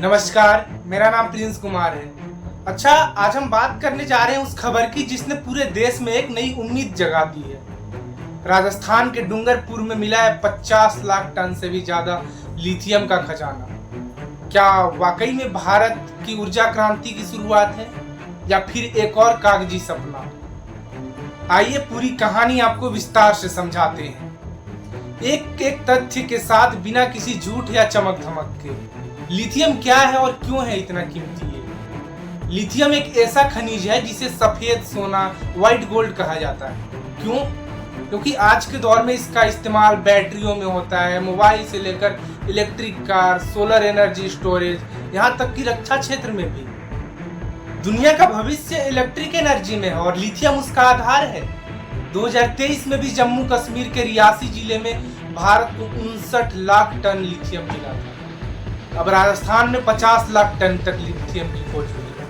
नमस्कार, मेरा नाम प्रिंस कुमार है। अच्छा, आज हम बात करने जा रहे हैं उस खबर की जिसने पूरे देश में एक नई उम्मीद जगा दी है। राजस्थान के डूंगरपुर में मिला है 50 लाख टन से भी ज्यादा लिथियम का खजाना। क्या वाकई में भारत की ऊर्जा क्रांति की शुरुआत है या फिर एक और कागजी सपना? आइए पूरी कहानी आपको विस्तार से समझाते हैं, एक एक तथ्य के साथ, बिना किसी झूठ या चमक धमक के। लिथियम क्या है और क्यों है इतना कीमती है? लिथियम एक ऐसा खनिज है जिसे सफेद सोना, व्हाइट गोल्ड कहा जाता है। क्यों? क्योंकि आज के दौर में इसका इस्तेमाल बैटरियों में होता है, मोबाइल से लेकर electric car, solar energy storage, यहाँ तक कि रक्षा क्षेत्र में भी। दुनिया का भविष्य इलेक्ट्रिक एनर्जी में है और लिथियम उसका आधार है। 2023 में भी जम्मू कश्मीर के रियासी जिले में भारत को 59 लाख टन लिथियम मिला था। अब राजस्थान में 50 लाख टन तक लिथियम की खोज हुई है,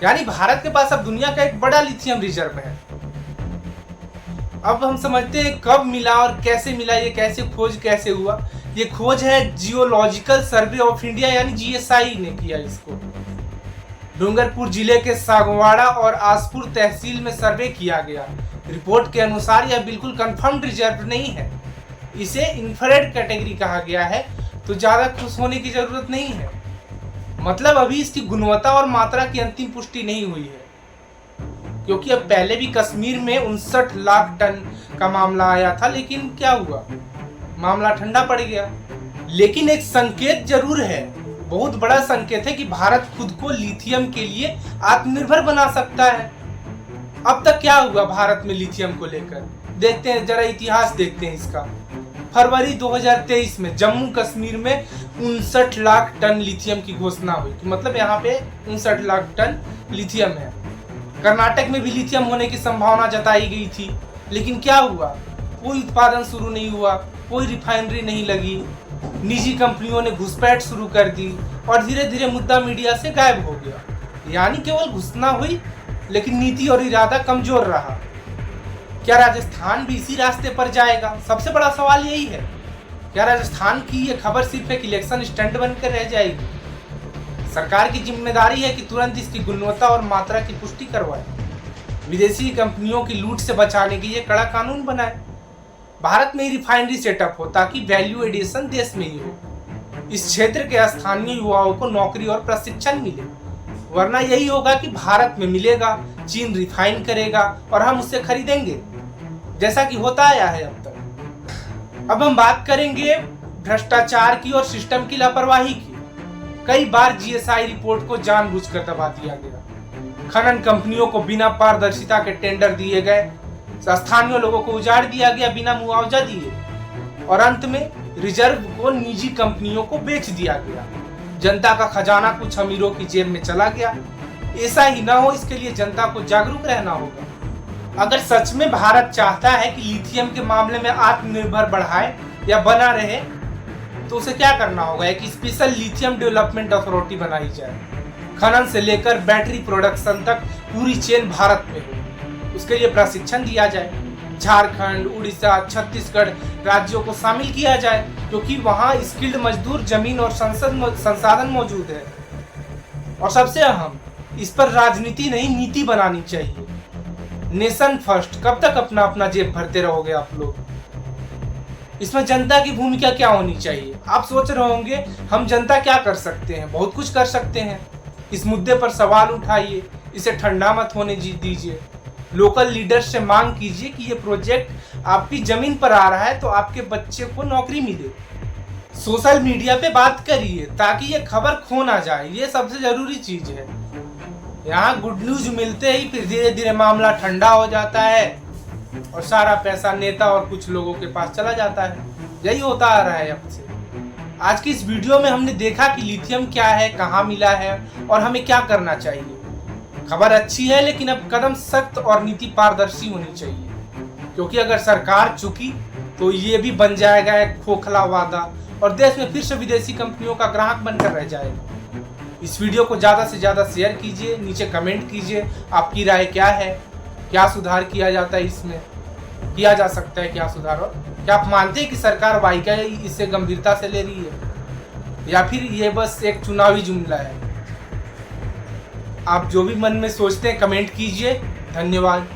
यानी भारत के पास अब दुनिया का एक बड़ा लिथियम रिजर्व है। अब हम समझते हैं कब मिला और कैसे मिला, ये कैसे हुआ। ये खोज है जियोलॉजिकल सर्वे ऑफ इंडिया यानी जीएसआई ने किया इसको। डूंगरपुर जिले के सागवाड़ा और आसपुर तहसील में सर्वे किया गया। रिपोर्ट के अनुसार यह बिल्कुल कंफर्म्ड रिजर्व नहीं है, इसे इंफ्रारेड कैटेगरी कहा गया है, तो ज्यादा खुश होने की जरूरत नहीं है। मतलब अभी इसकी गुणवत्ता और मात्रा की अंतिम पुष्टि नहीं हुई है, क्योंकि अब पहले भी कश्मीर में 59 लाख टन का मामला आया था, लेकिन क्या हुआ, मामला ठंडा पड़ गया। लेकिन एक संकेत जरूर है, बहुत बड़ा संकेत है कि भारत खुद को लिथियम के लिए आत्मनिर्भर बना सकता है। अब तक क्या हुआ भारत में लिथियम को लेकर, देखते हैं, जरा इतिहास देखते हैं इसका। फरवरी 2023 में जम्मू कश्मीर में 59 लाख टन लिथियम की घोषणा हुई, मतलब यहाँ पे 59 लाख टन लिथियम है। कर्नाटक में भी लिथियम होने की संभावना जताई गई थी, लेकिन क्या हुआ, कोई उत्पादन शुरू नहीं हुआ, कोई रिफाइनरी नहीं लगी, निजी कंपनियों ने घुसपैठ शुरू कर दी और धीरे धीरे मुद्दा मीडिया से गायब हो गया। यानी केवल घोषणा हुई, लेकिन नीति और इरादा कमजोर रहा। क्या राजस्थान भी इसी रास्ते पर जाएगा? सबसे बड़ा सवाल यही है। क्या राजस्थान की ये खबर सिर्फ एक इलेक्शन स्टंट बनकर रह जाएगी? सरकार की जिम्मेदारी है कि तुरंत इसकी गुणवत्ता और मात्रा की पुष्टि करवाए, विदेशी कंपनियों की लूट से बचाने के लिए कड़ा कानून बनाए, भारत में ही रिफाइनरी सेटअप हो ताकि वैल्यू एडिशन देश में ही हो, इस क्षेत्र के स्थानीय युवाओं को नौकरी और प्रशिक्षण मिले। वरना यही होगा कि भारत में मिलेगा, चीन रिफाइन करेगा और हम उससे खरीदेंगे, जैसा कि होता आया है अब तक। अब हम बात करेंगे भ्रष्टाचार की और सिस्टम की लापरवाही की। कई बार जीएसआई रिपोर्ट को जानबूझकर दबा दिया गया। खनन कंपनियों को बिना पारदर्शिता के टेंडर दिए गए, स्थानीय लोगों को उजाड़ दिया गया बिना मुआवजा दिए, और अंत में रिजर्व को निजी कंपनियों को बेच दिया गया। जनता का खजाना कुछ अमीरों की जेब में चला गया। ऐसा ही ना हो, इसके लिए जनता को जागरूक रहना होगा। अगर सच में भारत चाहता है कि लिथियम के मामले में आत्मनिर्भर बढ़ाए या बना रहे, तो उसे क्या करना होगा, एक स्पेशल लिथियम डेवलपमेंट अथॉरिटी बनाई जाए। खनन से लेकर बैटरी प्रोडक्शन तक पूरी चेन भारत में हो, उसके लिए प्रशिक्षण दिया जाए। झारखंड, उड़ीसा, छत्तीसगढ़ राज्यों को शामिल किया जाए, क्योंकि वहाँ स्किल्ड मजदूर, जमीन और संसाधन मौजूद है। और सबसे अहम, इस पर राजनीति नहीं, नीति बनानी चाहिए। Nation first. कब तक अपना अपना जेब भरते रहोगे आप लोग? इसमें जनता की भूमिका क्या होनी चाहिए? आप सोच रहे होंगे हम जनता क्या कर सकते हैं। बहुत कुछ कर सकते हैं। इस मुद्दे पर सवाल उठाइए, इसे ठंडा मत होने दीजिए। लोकल लीडर से मांग कीजिए कि ये प्रोजेक्ट आपकी जमीन पर आ रहा है तो आपके बच्चे को नौकरी मिले। सोशल मीडिया पे बात करिए ताकि ये खबर खो ना जाए, ये सबसे जरूरी चीज है। यहाँ गुड न्यूज मिलते ही फिर धीरे धीरे मामला ठंडा हो जाता है और सारा पैसा नेता और कुछ लोगों के पास चला जाता है। यही होता आ रहा है अब से। आज की इस वीडियो में हमने देखा कि लिथियम क्या है, कहाँ मिला है और हमें क्या करना चाहिए। खबर अच्छी है, लेकिन अब कदम सख्त और नीति पारदर्शी होनी चाहिए, क्योंकि अगर सरकार चुकी तो ये भी बन जाएगा एक खोखला वादा और देश में फिर से विदेशी कंपनियों का ग्राहक बनकर रह जाएगा। इस वीडियो को ज़्यादा से ज़्यादा शेयर कीजिए, नीचे कमेंट कीजिए आपकी राय क्या है, क्या सुधार किया जाता है, इसमें किया जा सकता है क्या सुधार, और क्या आप मानते हैं कि सरकार वाकई इसे गंभीरता से ले रही है? या फिर ये बस एक चुनावी जुमला है? आप जो भी मन में सोचते हैं कमेंट कीजिए। धन्यवाद।